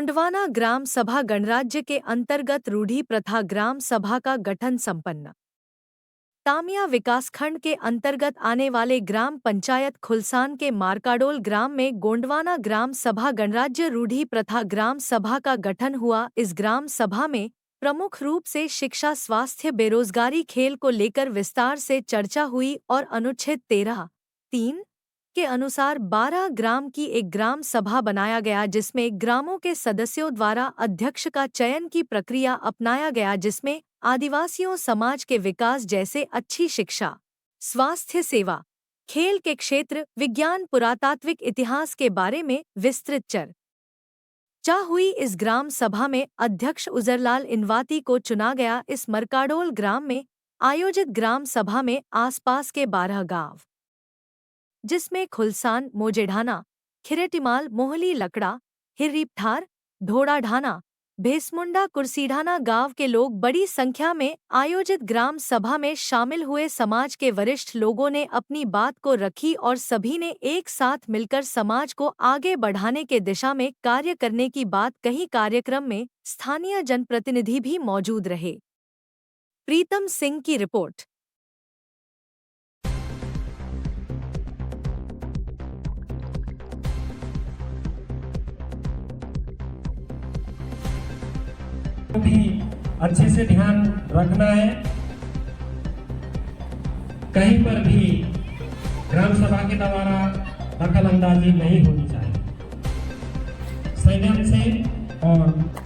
गोंडवाना ग्राम सभा गणराज्य के अंतर्गत रूढ़ी प्रथा ग्राम सभा का गठन संपन्न। तामिया विकासखंड के अंतर्गत आने वाले ग्राम पंचायत खुलसान के मारकाडोल ग्राम में गोंडवाना ग्राम सभा गणराज्य रूढ़ी प्रथा ग्राम सभा का गठन हुआ। इस ग्राम सभा में प्रमुख रूप से शिक्षा, स्वास्थ्य, बेरोजगारी, खेल को लेकर विस्तार से चर्चा हुई और अनुच्छेद 13(3) के अनुसार 12 ग्राम की एक ग्राम सभा बनाया गया, जिसमें ग्रामों के सदस्यों द्वारा अध्यक्ष का चयन की प्रक्रिया अपनाया गया, जिसमें आदिवासियों समाज के विकास जैसे अच्छी शिक्षा, स्वास्थ्य सेवा, खेल के क्षेत्र, विज्ञान, पुरातात्विक इतिहास के बारे में विस्तृत चर्चा हुई। इस ग्राम सभा में अध्यक्ष उजरलाल इनवाती को चुना गया। इस मरकाडोल ग्राम में आयोजित ग्राम सभा में आसपास के 12 गांव, जिसमें खुलसान, मोजेढाना, खिरेटिमाल, मोहली, लकड़ा, हिर्रीपठार, ढोड़ाढाना, भेसमुंडा, कुर्सीढाना गांव के लोग बड़ी संख्या में आयोजित ग्राम सभा में शामिल हुए। समाज के वरिष्ठ लोगों ने अपनी बात को रखी और सभी ने एक साथ मिलकर समाज को आगे बढ़ाने के दिशा में कार्य करने की बात कही। कार्यक्रम में स्थानीय जनप्रतिनिधि भी मौजूद रहे। प्रीतम सिंह की रिपोर्ट। भी अच्छे से ध्यान रखना है। कहीं पर भी ग्राम सभा के द्वारा दखल अंदाजी नहीं होनी चाहिए। संयम से और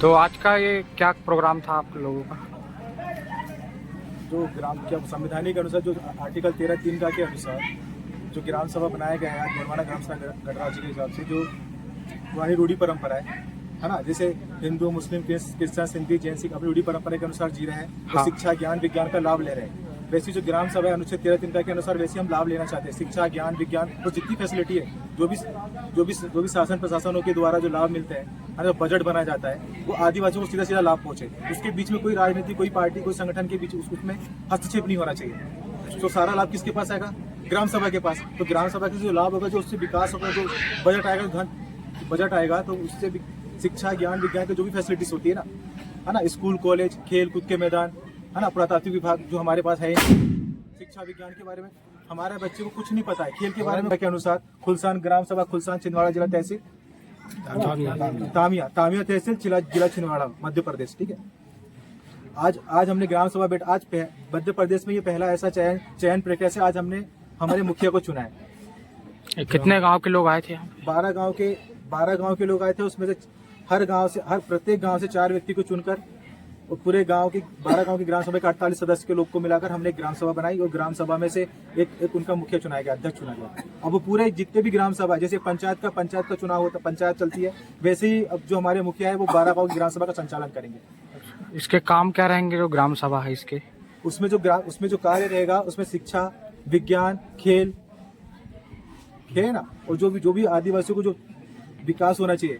तो आज का ये क्या प्रोग्राम था आप लोगों का? जो ग्राम के संविधानिक अनुसार जो आर्टिकल 13(3) का के अनुसार जो ग्राम सभा बनाया गया है गोंडवाना ग्राम सभा गणराज्य के हिसाब से, जो पुरानी रूढ़ी परंपरा है ना, जैसे हिंदू, मुस्लिम, क्रिश्चियन, सिंधी, जैन, सिख अपनी रूढ़ी परंपरा के अनुसार जी रहे हैं। हाँ। शिक्षा, ज्ञान, विज्ञान का लाभ ले रहे हैं। वैसी जो ग्राम सभा है अनुच्छेद 13(3) का के अनुसार वैसे हम लाभ लेना चाहते हैं। शिक्षा, ज्ञान, विज्ञान और जितनी फैसिलिटी है, जो भी शासन प्रशासनों के द्वारा जो लाभ मिलते हैं, जो बजट बनाया जाता है, वो आदिवासियों को सीधा सीधा लाभ पहुंचे। उसके बीच में कोई राजनीति, कोई पार्टी, कोई संगठन के बीच उसमें हस्तक्षेप नहीं होना चाहिए। तो सारा लाभ किसके पास आएगा? ग्राम सभा के पास। तो ग्राम सभा के जो लाभ होगा, जो उससे विकास होगा, जो बजट आएगा, तो उससे शिक्षा, ज्ञान, विज्ञान की जो भी फैसिलिटीज होती है ना, स्कूल, कॉलेज, खेल कूद के मैदान, है ना, पुरातात्विक विभाग जो हमारे पास है। शिक्षा विज्ञान के बारे में हमारे बच्चे को कुछ नहीं पता है। खेल के बारे में के अनुसार खुलसान ग्राम सभा, खुलसान, छिंदवाड़ा जिला तहसील, तामिया तहसील, जिला छिंदवाड़ा, मध्य प्रदेश। ठीक है। आज हमने ग्राम सभा आज मध्य प्रदेश में ये पहला ऐसा चयन प्रक्रिया से आज हमने हमारे मुखिया को चुना है। कितने गांव के लोग आए थे? 12 गांव के लोग आए थे। उसमें से प्रत्येक गांव से 4 व्यक्ति को चुनकर और पूरे गांव की 12 गांव की ग्राम सभा के 48 सदस्य के लोग को मिलाकर हमने एक ग्राम सभा बनाई और ग्राम सभा में से एक उनका मुखिया चुनाया गया, अध्यक्ष चुना गया। अब वो पूरे जितने भी ग्राम सभा, जैसे पंचायत का चुनाव होता, पंचायत चलती है, वैसे ही अब जो हमारे मुखिया है वो 12 गांव की ग्राम सभा का संचालन करेंगे। इसके काम क्या रहेंगे जो ग्राम सभा है इसके? उसमें जो कार्य रहेगा, उसमें शिक्षा, विज्ञान, खेल है ना, और जो भी आदिवासियों को जो विकास होना चाहिए,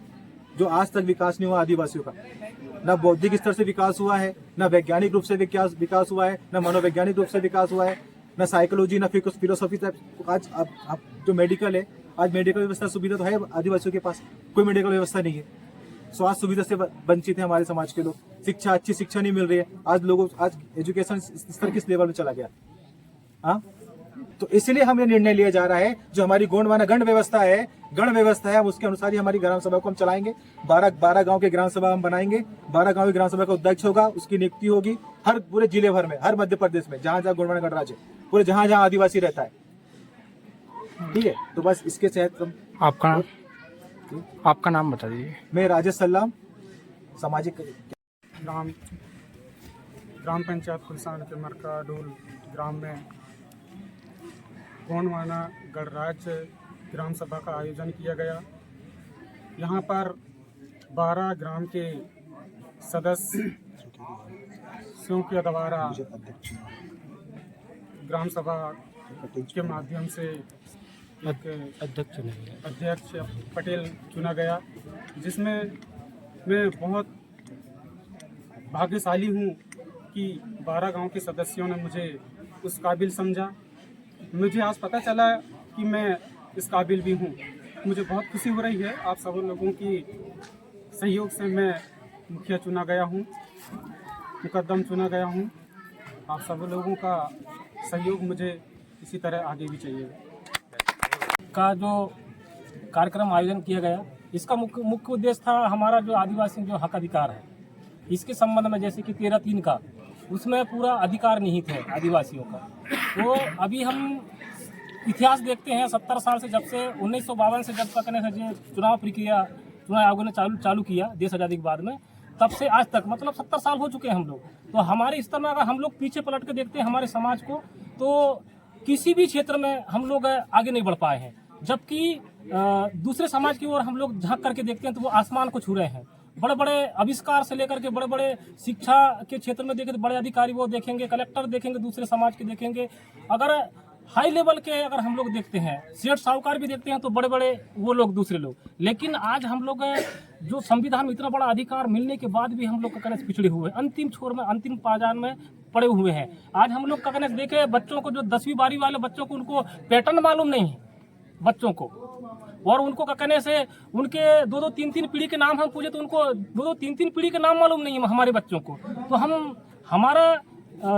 जो आज तक विकास नहीं हुआ आदिवासियों का, ना बौद्धिक स्तर से विकास हुआ है, ना वैज्ञानिक रूप से विकास हुआ है, ना मनोवैज्ञानिक रूप से विकास हुआ है, ना साइकोलॉजी, ना फिलोसॉफी। आज अब जो मेडिकल है, आज मेडिकल व्यवस्था सुविधा तो है आदिवासियों के पास, कोई मेडिकल व्यवस्था नहीं है। स्वास्थ्य सुविधा से वंचित है हमारे समाज के लोग। अच्छी शिक्षा नहीं मिल रही है। आज एजुकेशन स्तर किस लेवल में चला गया? हाँ, तो इसलिए हमें निर्णय लिया जा रहा है, जो हमारी गोंडवाना गण व्यवस्था है, उसके अनुसार ही हमारी ग्राम सभा को हम चलाएंगे। 12 गांव के ग्राम सभा हम बनाएंगे। 12 गांव की ग्राम सभा का अध्यक्ष होगा, उसकी नियुक्ति होगी हर पूरे जिले भर में, हर मध्य प्रदेश में, जहां गोंडवाना गणराज्य, पूरे जहां आदिवासी रहता है। ठीक है। तो बस इसके तहत आपका नाम बता दीजिए। मैं राजेश सल्लाम, सामाजिक ग्राम पंचायत खुलसान के मरकाडोल ग्राम में गोंडवाना गणराज्य ग्राम सभा का आयोजन किया गया। यहाँ पर 12 ग्राम के सदस्यों के द्वारा ग्राम सभा के माध्यम से एक अध्यक्ष पटेल चुना गया, जिसमें मैं बहुत भाग्यशाली हूँ कि 12 गांव के सदस्यों ने मुझे उस काबिल समझा। मुझे आज पता चला कि मैं इस काबिल भी हूँ। मुझे बहुत खुशी हो रही है। आप सब लोगों की सहयोग से मैं मुखिया चुना गया हूँ, मुकद्दम चुना गया हूँ। आप सब लोगों का सहयोग मुझे इसी तरह आगे भी चाहिए। का जो कार्यक्रम आयोजन किया गया, इसका मुख्य उद्देश्य था हमारा जो आदिवासी जो हक अधिकार है इसके संबंध में, जैसे कि 13(3) का उसमें पूरा अधिकार निहित है आदिवासियों का। तो अभी हम इतिहास देखते हैं 70 साल से, जब से 1952 से जब तक ने चुनाव प्रक्रिया चुनाव आयोग ने चालू किया देश आज़ादी के बाद में, तब से आज तक मतलब 70 साल हो चुके हैं हम लोग। तो हमारे स्तर में अगर हम लोग पीछे पलट के देखते हैं हमारे समाज को, तो किसी भी क्षेत्र में हम लोग आगे नहीं बढ़ पाए हैं। जबकि दूसरे समाज की ओर हम लोग झांक करके देखते हैं तो वो आसमान को छू रहे हैं। बड़े बड़े आविष्कार से लेकर के बड़े बड़े शिक्षा के क्षेत्र में देखें तो बड़े अधिकारी वो देखेंगे, कलेक्टर देखेंगे, दूसरे समाज के देखेंगे। अगर हाई लेवल के अगर हम लोग देखते हैं, सेठ साहूकार भी देखते हैं तो बड़े बड़े वो लोग दूसरे लोग। लेकिन आज हम लोग जो संविधान में इतना बड़ा अधिकार मिलने के बाद भी हम लोग का कहने से पिछड़े हुए, अंतिम छोर में, अंतिम पायदान में पड़े हुए हैं। आज हम लोग का कहने से देखे बच्चों को, जो 10वीं 12वीं वाले बच्चों को, उनको पैटर्न मालूम नहीं है बच्चों को, और उनको कहने से उनके 2-2 3-3 पीढ़ी के नाम हम पूछे तो उनको 2-2 3-3 पीढ़ी के नाम मालूम नहीं है हमारे बच्चों को। तो हमारा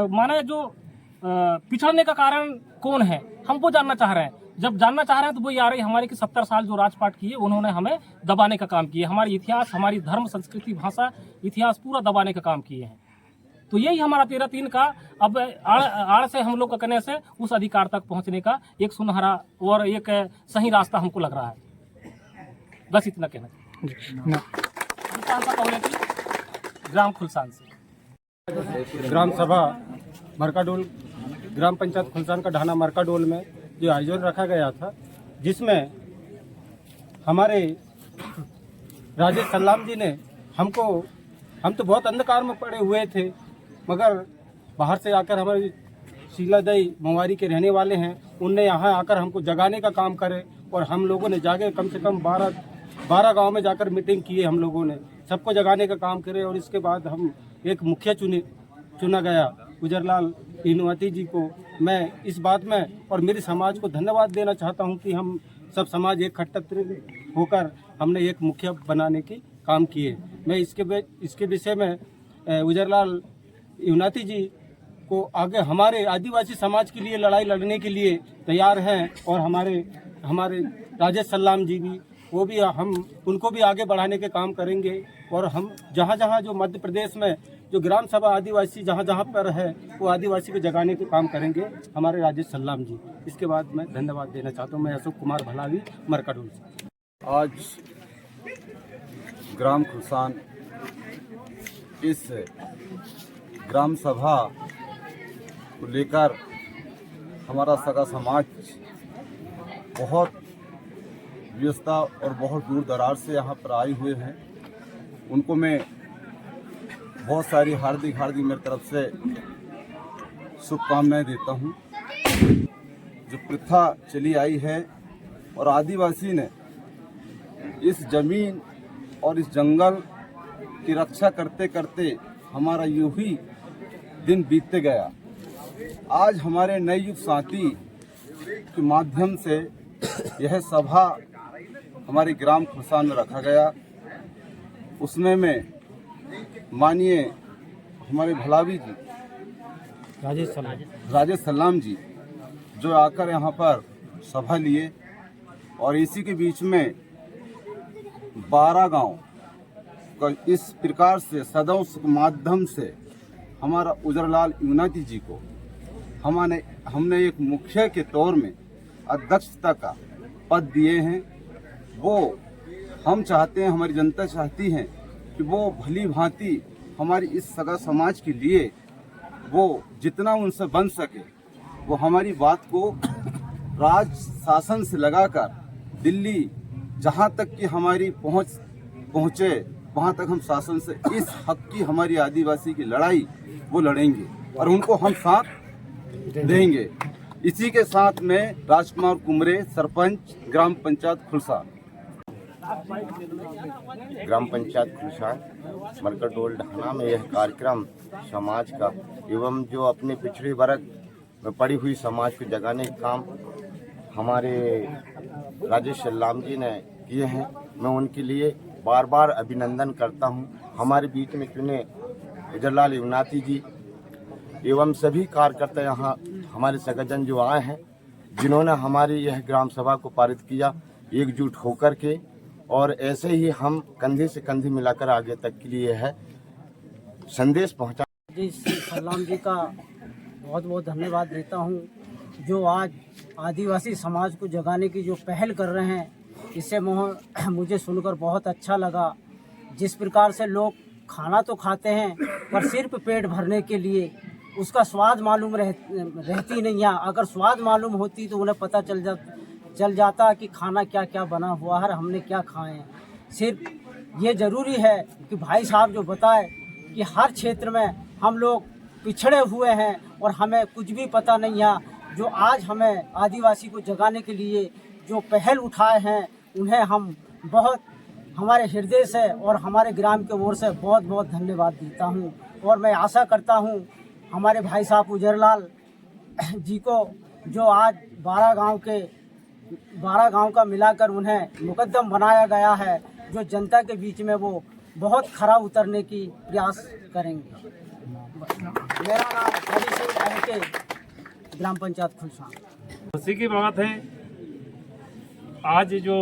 माने जो पिछड़ने का कारण कौन है, हम वो जानना चाह रहे हैं। जब जानना चाह रहे हैं तो वही आ रही हमारे कि 70 साल जो राजपाट किए उन्होंने हमें दबाने का काम किया। हमारी इतिहास, हमारी धर्म, संस्कृति, भाषा, इतिहास पूरा दबाने का काम किए हैं। तो यही हमारा 13(3) का अब आड़ से हम लोग का कहने से उस अधिकार तक पहुंचने का एक सुनहरा और एक सही रास्ता हमको लग रहा है। बस इतना कहना ग्राम खुलसान से। ग्राम सभा मरकाडोल, ग्राम पंचायत खुलसान का ढाना मरकाडोल में जो आयोजन रखा गया था, जिसमें हमारे राजेश सल्लाम जी ने हम तो बहुत अंधकार में पड़े हुए थे, मगर बाहर से आकर हमारे शीलादई मोवारी के रहने वाले हैं, उनने यहाँ आकर हमको जगाने का काम करे और हम लोगों ने जाके कम से कम 12 गांव में जाकर मीटिंग किए। हम लोगों ने सबको जगाने का काम करे और इसके बाद हम एक मुखिया चुना गया, गुजरलाल इनुवती जी को। मैं इस बात में और मेरे समाज को धन्यवाद देना चाहता हूं कि हम सब समाज एकत्र होकर हमने एक मुखिया बनाने के काम किए। मैं इसके विषय में गुजरलाल इनुवती जी को आगे हमारे आदिवासी समाज के लिए लड़ाई लड़ने के लिए तैयार हैं, और हमारे राजेश सल्लाम जी भी, वो भी हम उनको भी आगे बढ़ाने के काम करेंगे। और हम जहाँ जो मध्य प्रदेश में जो ग्राम सभा आदिवासी जहाँ पर है वो आदिवासी को जगाने के काम करेंगे हमारे राजेश सल्लाम जी। इसके बाद मैं धन्यवाद देना चाहता हूँ। मैं अशोक कुमार भलावी, मरकाडोल से। आज ग्राम खुलसान इस ग्राम सभा को लेकर हमारा सगा समाज बहुत व्यस्तता और बहुत दूर दराज से यहाँ पर आए हुए हैं। उनको मैं बहुत सारी हार्दिक मेरी तरफ से शुभकामनाएं देता हूँ। जो प्रथा चली आई है और आदिवासी ने इस जमीन और इस जंगल की रक्षा करते करते हमारा यूं ही दिन बीतते गया। आज हमारे नए युग साथी के माध्यम से यह सभा हमारे ग्राम खुलसान में रखा गया। उसमें मैं माननीय हमारे भलावी जी राजेश सल्लाम जी जो आकर यहाँ पर सभा लिए, और इसी के बीच में 12 गांव का इस प्रकार से सदों के माध्यम से हमारा उजरलाल इनुवती जी को हमने एक मुखिया के तौर में अध्यक्षता का पद दिए हैं। वो हम चाहते हैं, हमारी जनता चाहती है कि वो भली भांति हमारी इस सगा समाज के लिए वो जितना उनसे बन सके वो हमारी बात को राज शासन से लगाकर दिल्ली जहाँ तक कि हमारी पहुँचे वहाँ तक हम शासन से इस हक की हमारी आदिवासी की लड़ाई वो लड़ेंगे और उनको हम साथ देंगे। इसी के साथ में राजकुमार कुमरे, सरपंच ग्राम पंचायत खुलसान। ग्राम पंचायत खुलसान मरकाडोल ढाना में यह कार्यक्रम समाज का एवं जो अपने पिछड़े वर्ग में पड़ी हुई समाज को जगाने का काम हमारे राजेश शल्लाम जी ने किए हैं। मैं उनके लिए बार बार अभिनंदन करता हूं। हमारे बीच में चुने इजरलाल युवनाती जी एवं सभी कार्यकर्ता यहाँ हमारे सगजन जो आए हैं, जिन्होंने हमारी यह ग्राम सभा को पारित किया एकजुट होकर के, और ऐसे ही हम कंधे से कंधे मिलाकर आगे तक के लिए है संदेश पहुँचा। जी सलाम जी का बहुत बहुत धन्यवाद देता हूँ, जो आज आदिवासी समाज को जगाने की जो पहल कर रहे हैं, इससे मुझे सुनकर बहुत अच्छा लगा। जिस प्रकार से लोग खाना तो खाते हैं पर सिर्फ पेट भरने के लिए, उसका स्वाद मालूम रहती नहीं है। अगर स्वाद मालूम होती तो उन्हें पता चल जाता कि खाना क्या क्या बना हुआ है, हमने क्या खाए हैं। सिर्फ ये ज़रूरी है कि भाई साहब जो बताए कि हर क्षेत्र में हम लोग पिछड़े हुए हैं और हमें कुछ भी पता नहीं है। जो आज हमें आदिवासी को जगाने के लिए जो पहल उठाए हैं, उन्हें हम बहुत हमारे हृदय से और हमारे ग्राम के ओर से बहुत बहुत धन्यवाद देता हूं। और मैं आशा करता हूं हमारे भाई साहब उजरलाल जी को, जो आज 12 गांव का मिलाकर उन्हें मुकद्दम बनाया गया है, जो जनता के बीच में वो बहुत खरा उतरने की प्रयास करेंगे। मेरा नाम हरी सिंह के, ग्राम पंचायत खुलसान। खुशी की बात है, आज जो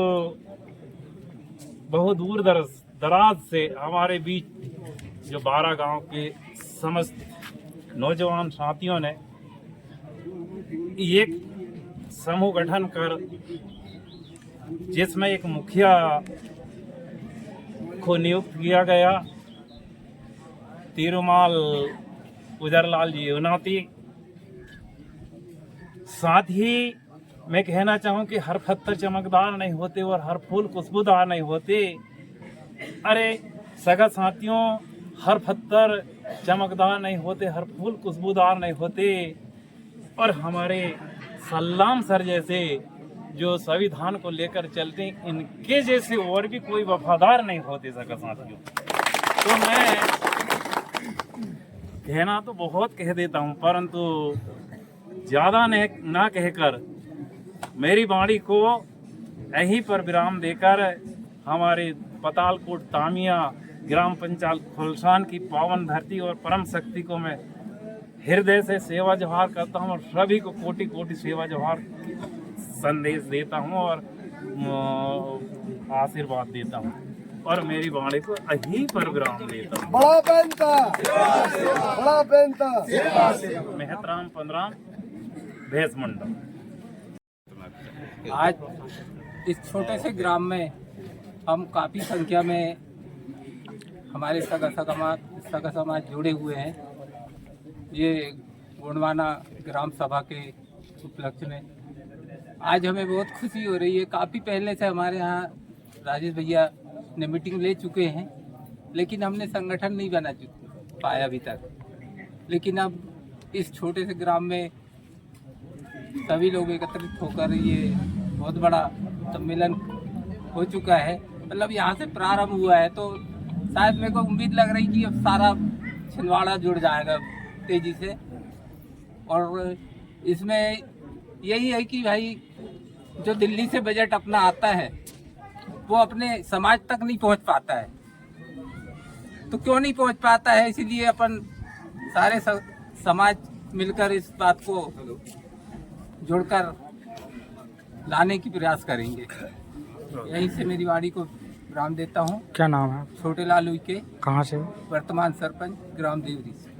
बहुत दूर दराज से हमारे बीच जो 12 गांव के समस्त नौजवान साथियों ने एक समूह गठन कर, जिसमें एक मुखिया को नियुक्त किया गया, तिरुमाल उजरलाल जी युवनाती। साथ ही मैं कहना चाहूँ कि हर पत्थर चमकदार नहीं होते और हर फूल खुशबूदार नहीं होते। अरे सगा साथियों, हर पत्थर चमकदार नहीं होते, हर फूल खुशबूदार नहीं होते। और हमारे सल्लाम सर जैसे जो संविधान को लेकर चलते हैं, इनके जैसे और भी कोई वफादार नहीं होते सगा साथियों। तो मैं कहना तो बहुत कह देता हूँ, परंतु ज़्यादा ना कहकर मेरी वाणी को यहीं पर विराम देकर हमारे पतालकोट तामिया ग्राम पंचायत खुलसान की पावन धरती और परम शक्ति को मैं हृदय से सेवा जोहार करता हूँ और सभी को कोटि कोटि सेवा जोहार संदेश देता हूँ और आशीर्वाद देता हूँ और मेरी वाणी को यहीं पर विराम देता हूँ। मेहतराम पंद्राम भैंस मंडल। आज इस छोटे से ग्राम में हम काफ़ी संख्या में हमारे सगा समाज जुड़े हुए हैं। ये गोंडवाना ग्राम सभा के उपलक्ष्य में आज हमें बहुत खुशी हो रही है। काफ़ी पहले से हमारे यहाँ राजेश भैया ने मीटिंग ले चुके हैं, लेकिन हमने संगठन नहीं बना पाया अभी तक। लेकिन अब इस छोटे से ग्राम में सभी लोग एकत्रित होकर ये बहुत बड़ा सम्मेलन हो चुका है। मतलब यहाँ से प्रारंभ हुआ है, तो शायद मेरे को उम्मीद लग रही कि अब सारा छिंदवाड़ा जुड़ जाएगा तेजी से। और इसमें यही है कि भाई जो दिल्ली से बजट अपना आता है वो अपने समाज तक नहीं पहुंच पाता है। तो क्यों नहीं पहुंच पाता है, इसीलिए अपन सारे समाज मिलकर इस बात को जोड़कर लाने की प्रयास करेंगे। यहीं से मेरी वाणी को विराम देता हूँ। क्या नाम है? छोटे लाल उइके, कहाँ से? वर्तमान सरपंच ग्राम देवरी से।